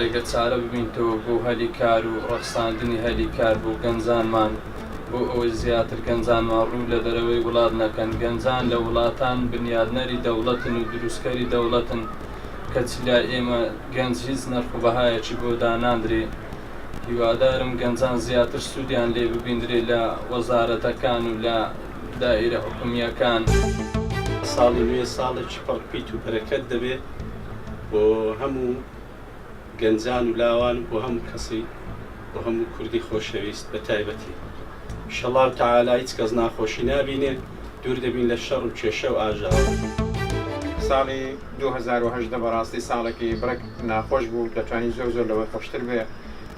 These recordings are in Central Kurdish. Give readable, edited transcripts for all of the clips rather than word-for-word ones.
ڕێگە چارە ببینتەوە بۆ هەلی کار و ڕەخساندنی هەلی کار بۆ گەنجانمان بۆ ئەوەی زیاتر گەنجانمان ڕوو لە دەرەوەی وڵات نەکەن. گەنجان لە وڵاتان بنیادنەری دەوڵەتن و دروستکەری دەوڵەتن کە چلای ئێمە گەنج هیچ نرخ و بەهایەکی بۆ داناندرێ. هیوادارم گەنجان زیاتر سوودیان لێ ببیندرێ لە وەزارەتەکان و لە دائیرە حکومیەکان. ساڵی نوێ ساڵێکی پڕپیت و بەرەکەت دەبێت بۆ هەموو گەنجان و لاوان بۆ هەموو کەسی بۆ هەموو کوردی خۆشەویست بە تایبەتی. ئینشەڵڵا تەعالا هیچ کەس ناخۆشی نابینێ، دوور دەبین لە شەڕ و کێشە و ئاژاوە. ساڵی 2010 بەڕاستی ساڵێکی بڕێک ناخۆش بوو، دەتوانین زۆر لەوەی خۆشتر بێ.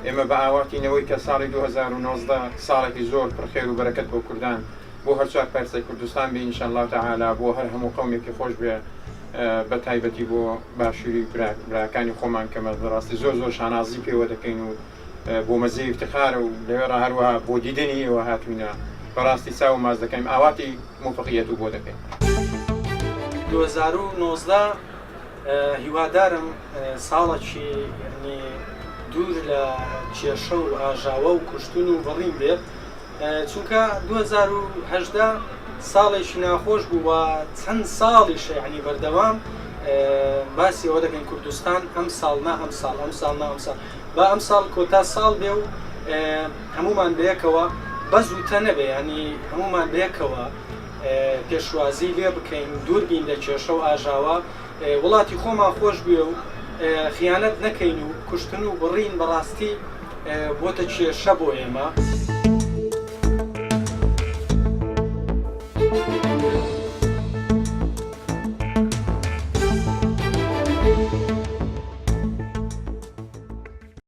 ئێمە بە ئاواتینەوەی کە ساڵی 2019 ساڵێکی زۆر پڕخێر و بەرەکەت بۆ کوردان بۆ هەر چوار پارچەی کوردستان بێ ئینشەڵڵا تەعالا بۆ هەر هەموو قەومێکی خۆش بێ، بە تایبەتی بۆ باشووری براکانی خۆمان کەمە بەڕاستی زۆر شانازی پێوە دەکەین و بۆ مەزەی افتخارە و لەوێڕە هەروەها بۆ دیدنی ئێوە هاتوینە بەڕاستی چاو ماز دەکەین، ئاواتی موفقیەت و بۆ دەکەین. 2019 هیوادارم ساڵێکی دوور لە کێشە و ئاژاوە و کوشتن و بەڕین بێت، چونکە 2018 ساڵێکی ناخۆش بوو و چەند ساڵیش یعنی بەردەوام باسی ئەوە دەکەین کوردستان ئەم ساڵ با ئەم ساڵ کۆتا ساڵ بێ و هەمومان بەیەکەوە بە زووتە نەبێ، ینی هەمومان بەیەکەوە پێشوازی لێ بکەین، دوور بین لە کێشە و ئاژاوە، وڵاتی خۆمان خۆش بێ و خیانەت نەکەین و کوشتن و بڕین بەڕاستی بۆتە کێشە بۆ ئێمە.